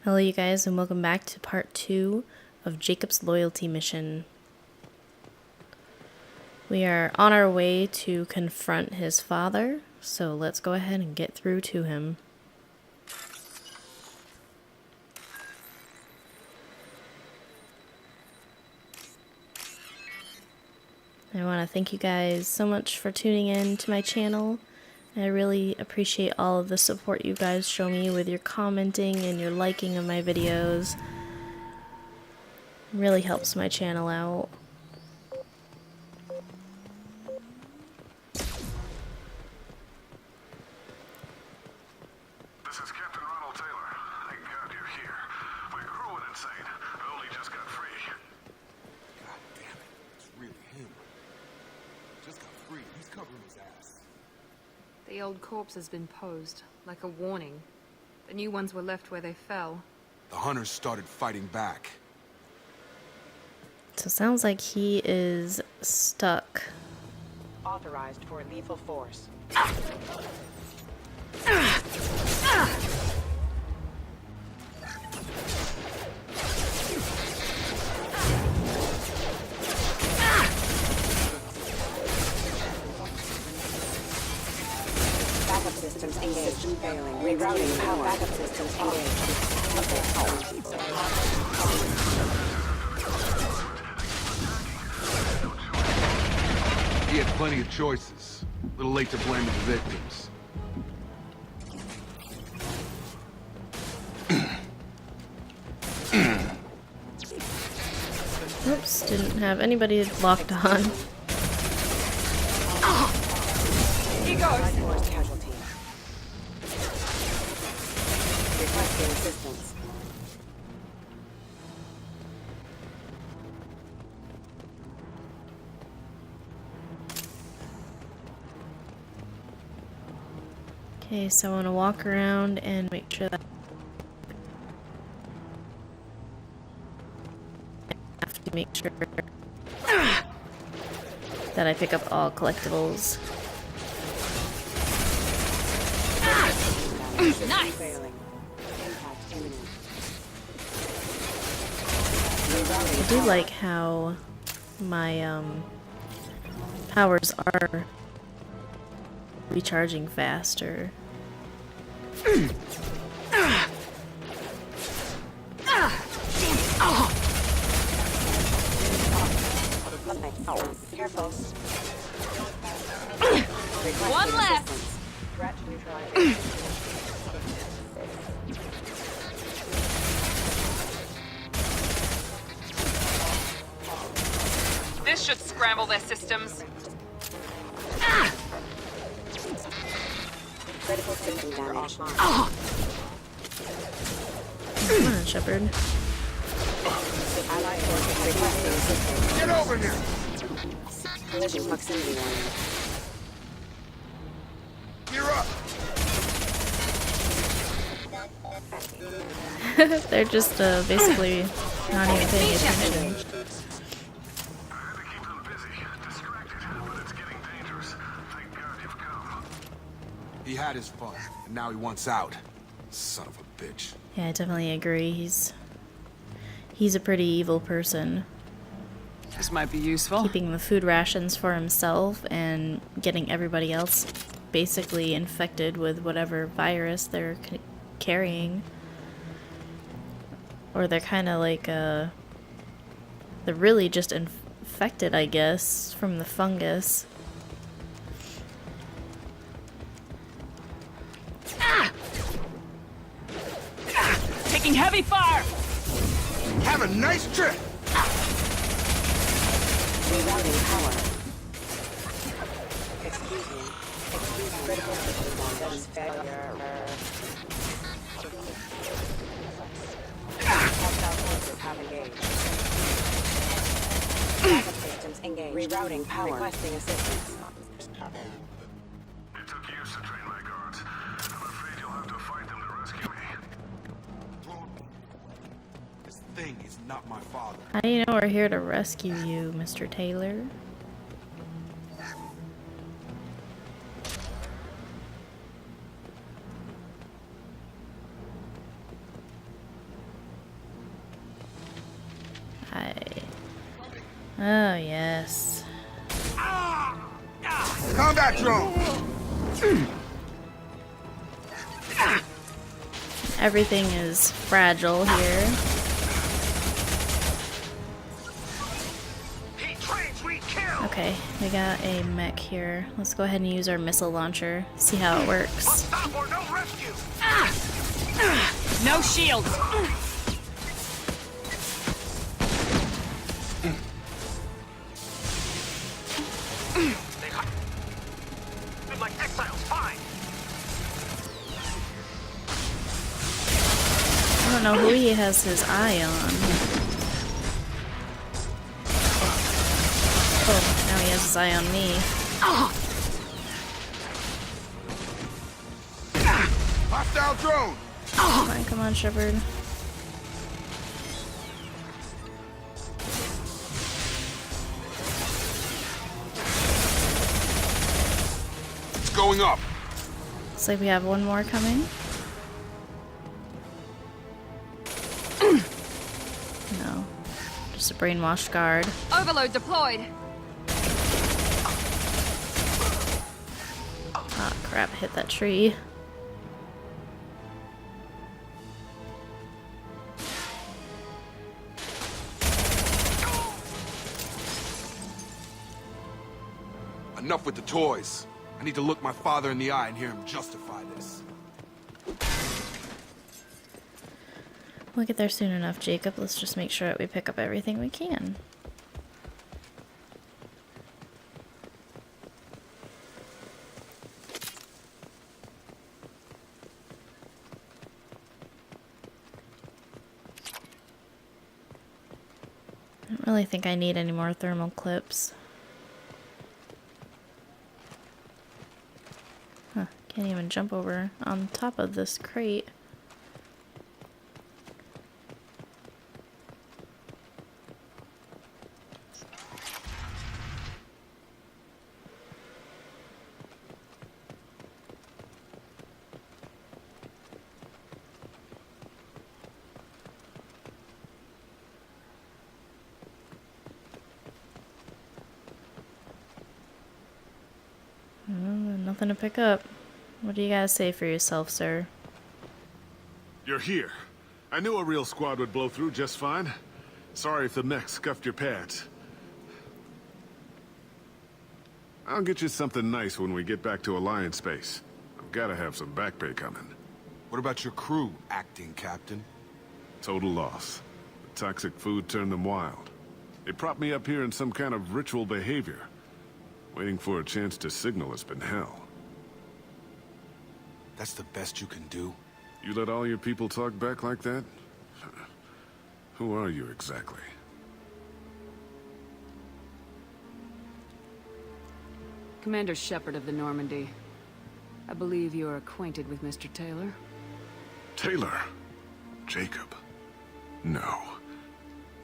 Hello you guys, and welcome back to part 2 of Jacob's loyalty mission. We are on our way to confront his father, so let's go ahead and get through to him. I want to thank you guys so much for tuning in to my channel. I really appreciate all of the support you guys show me with your commenting and your liking of my videos. It really helps my channel out. This is Captain Ronald Taylor. Thank God you're here. My crew went insane. I only just got free. God damn it. It's really him. Just got free. He's covering his ass. The old corpse has been posed, like a warning. The new ones were left where they fell. The hunters started fighting back. So it sounds like he is stuck. Authorized for lethal force. Backup systems engaged. Failing. Rerouting power. Backup systems engaged. He had plenty of choices. A little late to blame the victims. Oops, didn't have anybody locked on. He goes! Force casualty. Requesting assistance. Okay, so I want to walk around and make sure that I have to make sure that I pick up all collectibles. Nice! Failing. Impact imminent. I do like how my powers are recharging faster. Careful. One left! Threat neutralized. This should scramble their systems. Critical system damage. Come on, Shepard. Allied forces requesting assistance. Get over here! Collision proximity warning. You're up! They're just basically not even paying attention. I had to keep them busy, distracted, but it's getting dangerous. Thank God you've come. He had his fun, and now he wants out. Son of a bitch. Yeah, I definitely agree. He's a pretty evil person. This might be useful. Keeping the food rations for himself and getting everybody else basically infected with whatever virus they're carrying. Or they're kind of like, they're really just infected, I guess, from the fungus. Taking heavy fire! Have a nice trip! Rerouting power. Excuse me. Excuse critical system damage. Failure. Hostile forces have engaged. Backup systems engaged. Rerouting power. Requesting assistance. It took years to train my guards. I'm afraid you'll have to fight them to rescue me. This thing is not my father. How do you know we're here to rescue you, Mr. Taylor? Oh, yes. Combat drone! Everything is fragile here. He trains, we kill! Okay, we got a mech here. Let's go ahead and use our missile launcher, see how it works. Stop or no rescue! No shields. They hide like exiles, fine! I don't know who he has his eye on. Oh, now he has his eye on me. Hostile drone! Come on, Shepard. It's going up. Looks like we have one more coming. No. Just a brainwashed guard. Overload deployed. Ah, crap, hit that tree. Enough with the toys. I need to look my father in the eye and hear him justify this. We'll get there soon enough, Jacob. Let's just make sure that we pick up everything we can. I don't really think I need any more thermal clips. Huh, can't even jump over on top of this crate. Nothing to pick up. What do you guys say for yourself, sir? You're here. I knew a real squad would blow through just fine. Sorry if the mech scuffed your pads. I'll get you something nice when we get back to Alliance space. I've gotta have some back pay coming. What about your crew, acting captain? Total loss. The toxic food turned them wild. They propped me up here in some kind of ritual behavior. Waiting for a chance to signal has been hell. That's the best you can do? You let all your people talk back like that? Who are you exactly? Commander Shepard of the Normandy. I believe you are acquainted with Mr. Taylor. Taylor? Jacob? No.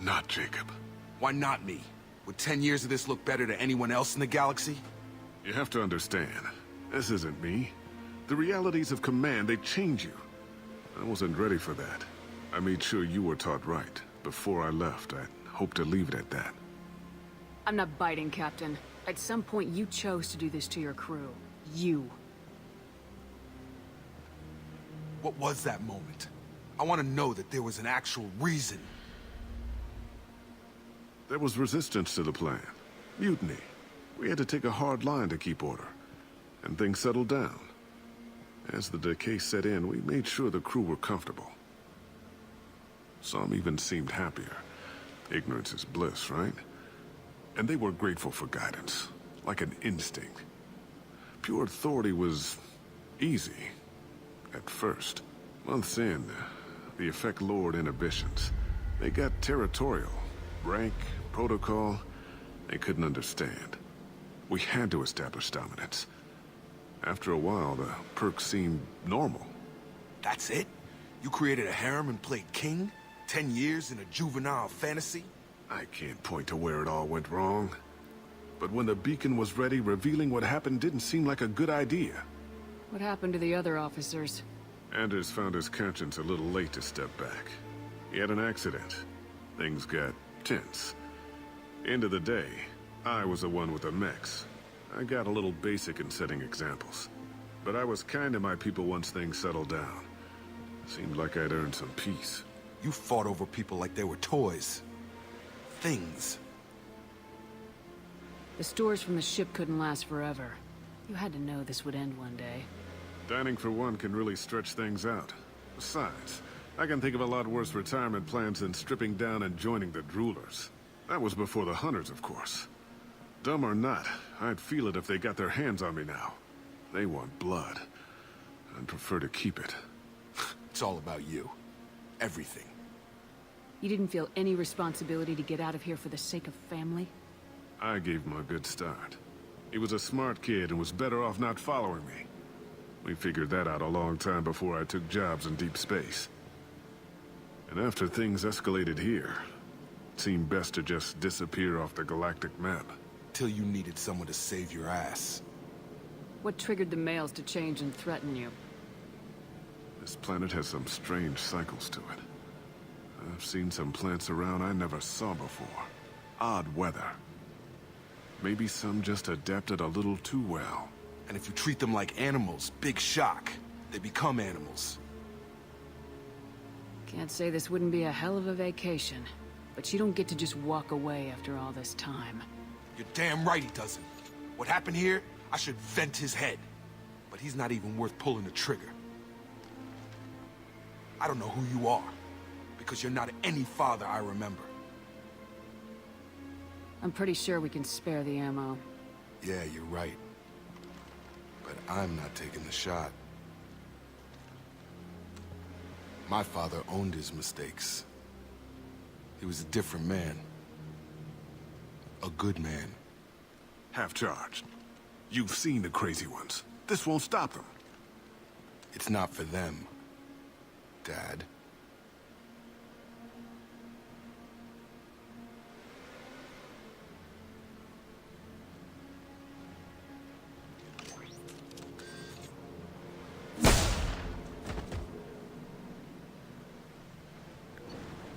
Not Jacob. Why not me? Would 10 years of this look better to anyone else in the galaxy? You have to understand, this isn't me. The realities of command, they change you. I wasn't ready for that. I made sure you were taught right. Before I left, I hoped to leave it at that. I'm not biting, Captain. At some point, you chose to do this to your crew. You. What was that moment? I want to know that there was an actual reason. There was resistance to the plan. Mutiny. We had to take a hard line to keep order. And things settled down. As the decay set in, we made sure the crew were comfortable. Some even seemed happier. Ignorance is bliss, right? And they were grateful for guidance, like an instinct. Pure authority was easy, at first. Months in, the effect lowered inhibitions. They got territorial. Rank, protocol, they couldn't understand. We had to establish dominance. After a while, the perks seemed normal. That's it? You created a harem and played king? 10 years in a juvenile fantasy? I can't point to where it all went wrong. But when the beacon was ready, revealing what happened didn't seem like a good idea. What happened to the other officers? Anders found his conscience a little late to step back. He had an accident. Things got tense. End of the day, I was the one with the mechs. I got a little basic in setting examples. But I was kind to my people once things settled down. Seemed like I'd earned some peace. You fought over people like they were toys. Things. The stores from the ship couldn't last forever. You had to know this would end one day. Dining for one can really stretch things out. Besides, I can think of a lot worse retirement plans than stripping down and joining the Droolers. That was before the Hunters, of course. Dumb or not, I'd feel it if they got their hands on me now. They want blood. I'd prefer to keep it. It's all about you. Everything. You didn't feel any responsibility to get out of here for the sake of family? I gave him a good start. He was a smart kid and was better off not following me. We figured that out a long time before I took jobs in deep space. And after things escalated here, it seemed best to just disappear off the galactic map. Till you needed someone to save your ass. What triggered the males to change and threaten you? This planet has some strange cycles to it. I've seen some plants around I never saw before. Odd weather. Maybe some just adapted a little too well. And if you treat them like animals, big shock. They become animals. Can't say this wouldn't be a hell of a vacation, but you don't get to just walk away after all this time. You're damn right he doesn't. What happened here, I should vent his head. But he's not even worth pulling the trigger. I don't know who you are, because you're not any father I remember. I'm pretty sure we can spare the ammo. Yeah, you're right. But I'm not taking the shot. My father owned his mistakes. He was a different man. A good man. Half-charged. You've seen the crazy ones. This won't stop them. It's not for them, Dad.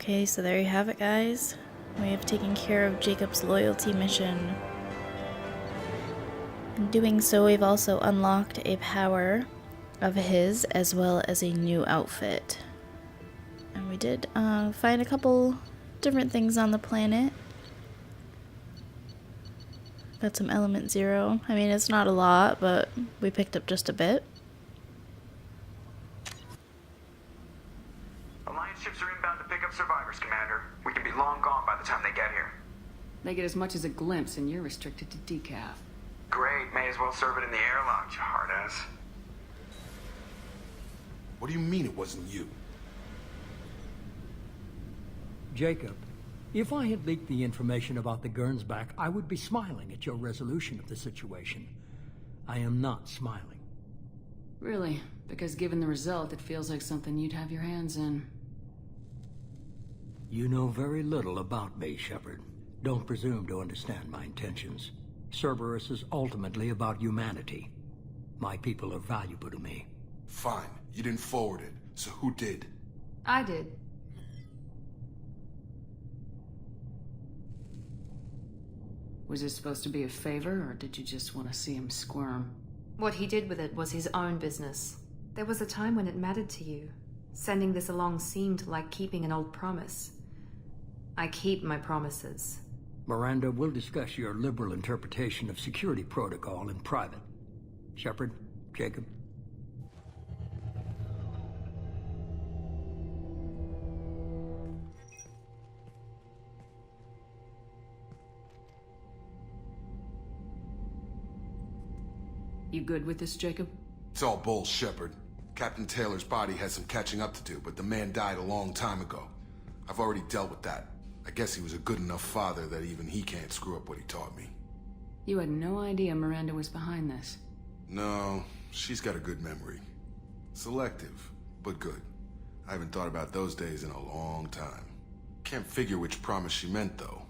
Okay, so there you have it, guys. We have taken care of Jacob's loyalty mission. In doing so, we've also unlocked a power of his as well as a new outfit. And we did find a couple different things on the planet. Got some element 0. I mean, it's not a lot, but we picked up just a bit. Alliance ships are inbound to pick up survivors, Commander. We can be long gone by the time they get here. They get as much as a glimpse, and you're restricted to decaf. Great, may as well serve it in the airlock, you hard ass. What do you mean it wasn't you? Jacob, if I had leaked the information about the Gernsback, I would be smiling at your resolution of the situation. I am not smiling. Really? Because given the result, it feels like something you'd have your hands in. You know very little about me, Shepard. Don't presume to understand my intentions. Cerberus is ultimately about humanity. My people are valuable to me. Fine, you didn't forward it, so who did? I did. Was it supposed to be a favor, or did you just want to see him squirm? What he did with it was his own business. There was a time when it mattered to you. Sending this along seemed like keeping an old promise. I keep my promises. Miranda, we'll discuss your liberal interpretation of security protocol in private. Shepard, Jacob. You good with this, Jacob? It's all bull, Shepard. Captain Taylor's body has some catching up to do, but the man died a long time ago. I've already dealt with that. I guess he was a good enough father that even he can't screw up what he taught me. You had no idea Miranda was behind this. No, she's got a good memory. Selective, but good. I haven't thought about those days in a long time. Can't figure which promise she meant, though.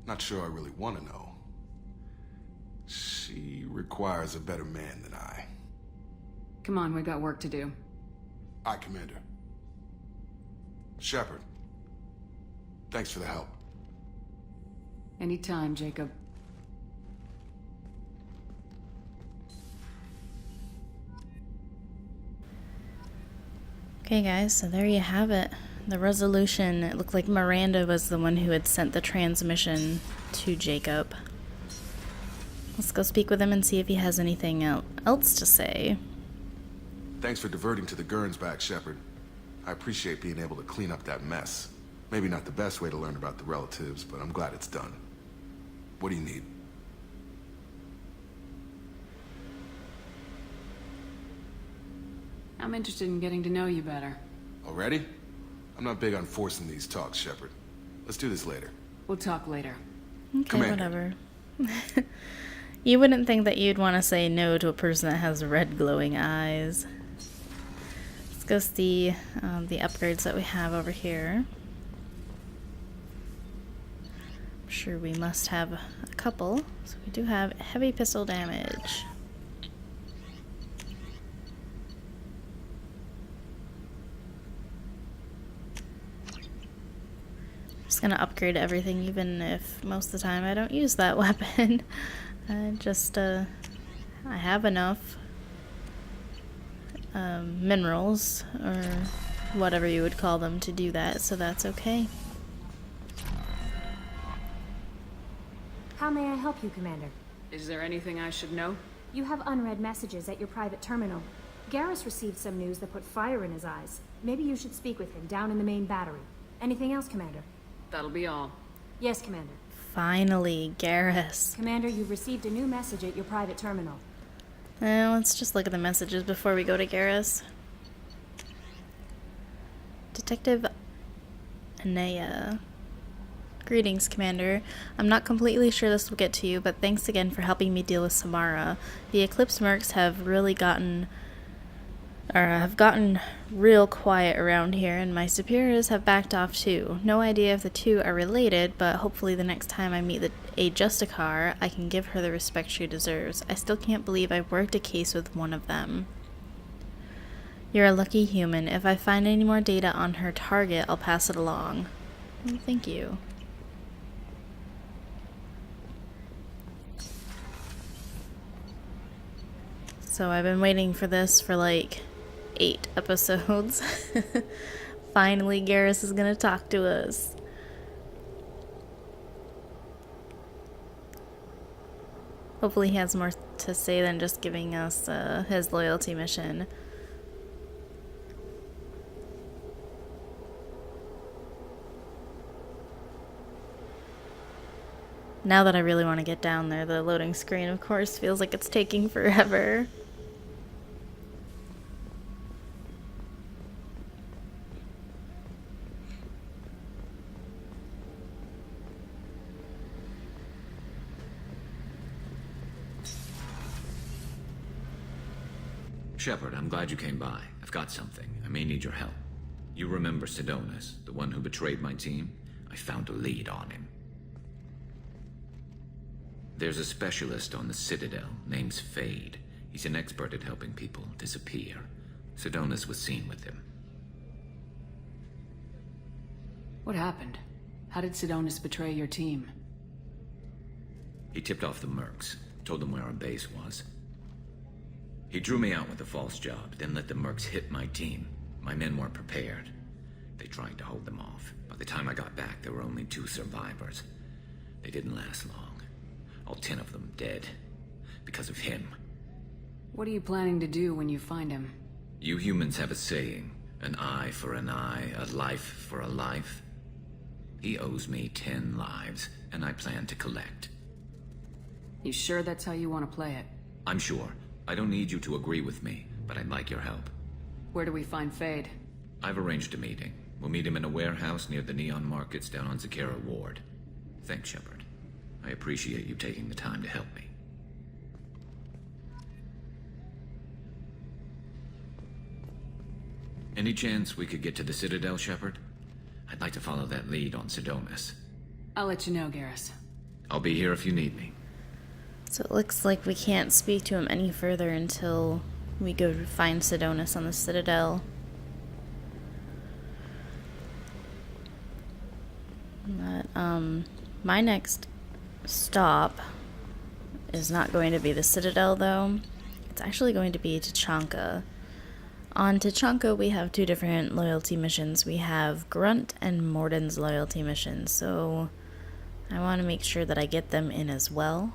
Not sure I really want to know. She requires a better man than I. Come on, we got work to do. Aye, Commander. Shepard. Thanks for the help. Anytime, Jacob. Okay guys, so there you have it. The resolution. It looked like Miranda was the one who had sent the transmission to Jacob. Let's go speak with him and see if he has anything else to say. Thanks for diverting to the Gurns back, Shepard. I appreciate being able to clean up that mess. Maybe not the best way to learn about the relatives, but I'm glad it's done. What do you need? I'm interested in getting to know you better. Already? I'm not big on forcing these talks, Shepard. Let's do this later. We'll talk later. Okay, Commander. whatever. You wouldn't think that you'd want to say no to a person that has red glowing eyes. Let's go see the upgrades that we have over here. I'm sure we must have a couple. So we do have heavy pistol damage. Just gonna upgrade everything, even if most of the time I don't use that weapon. I have enough minerals, or whatever you would call them, to do that, so that's okay. How may I help you, Commander? Is there anything I should know? You have unread messages at your private terminal. Garrus received some news that put fire in his eyes. Maybe you should speak with him down in the main battery. Anything else, Commander? That'll be all. Yes, Commander. Finally, Garrus. Commander, you've received a new message at your private terminal. Let's just look at the messages before we go to Garrus. Detective Anaya. Greetings, Commander. I'm not completely sure this will get to you, but thanks again for helping me deal with Samara. The Eclipse mercs have gotten real quiet around here, and my superiors have backed off too. No idea if the two are related, but hopefully the next time I meet a Justicar, I can give her the respect she deserves. I still can't believe I worked a case with one of them. You're a lucky human. If I find any more data on her target, I'll pass it along. Well, thank you. So I've been waiting for this for like 8 episodes. Finally, Garrus is gonna talk to us. Hopefully he has more to say than just giving us his loyalty mission. Now that I really want to get down there, the loading screen, of course, feels like it's taking forever. Shepard, I'm glad you came by. I've got something. I may need your help. You remember Sidonus, the one who betrayed my team? I found a lead on him. There's a specialist on the Citadel, name's Fade. He's an expert at helping people disappear. Sidonus was seen with him. What happened? How did Sidonus betray your team? He tipped off the mercs, told them where our base was. He drew me out with a false job, then let the mercs hit my team. My men weren't prepared. They tried to hold them off. By the time I got back, there were only 2 survivors. They didn't last long. All 10 of them dead. Because of him. What are you planning to do when you find him? You humans have a saying, an eye for an eye, a life for a life. He owes me 10 lives, and I plan to collect. You sure that's how you want to play it? I'm sure. I don't need you to agree with me, but I'd like your help. Where do we find Fade? I've arranged a meeting. We'll meet him in a warehouse near the Neon Markets down on Zakera Ward. Thanks, Shepard. I appreciate you taking the time to help me. Any chance we could get to the Citadel, Shepard? I'd like to follow that lead on Sidonus. I'll let you know, Garrus. I'll be here if you need me. So it looks like we can't speak to him any further until we go to find Sidonus on the Citadel. But, my next stop is not going to be the Citadel, though. It's actually going to be Tachanka. On Tachanka, we have 2 different loyalty missions. We have Grunt and Morden's loyalty missions, so I want to make sure that I get them in as well.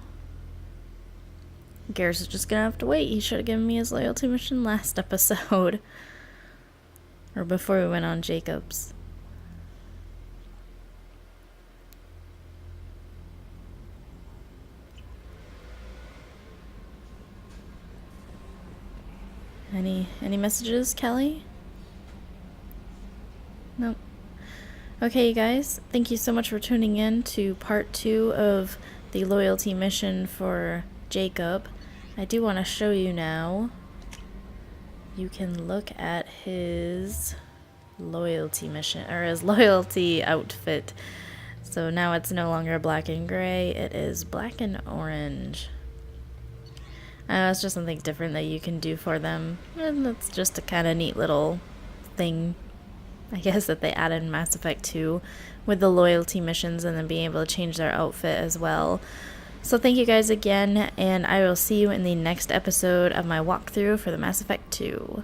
Garrus is just gonna have to wait. He should have given me his loyalty mission last episode. Or before we went on Jacob's. Any messages, Kelly? Nope. Okay, you guys, thank you so much for tuning in to part 2 of the loyalty mission for Jacob. I do want to show you now. You can look at his loyalty mission, or his loyalty outfit. So now it's no longer black and gray, it is black and orange. It's just something different that you can do for them, and that's just a kind of neat little thing, I guess, that they added in Mass Effect 2 with the loyalty missions and then being able to change their outfit as well. So thank you guys again, and I will see you in the next episode of my walkthrough for the Mass Effect 2.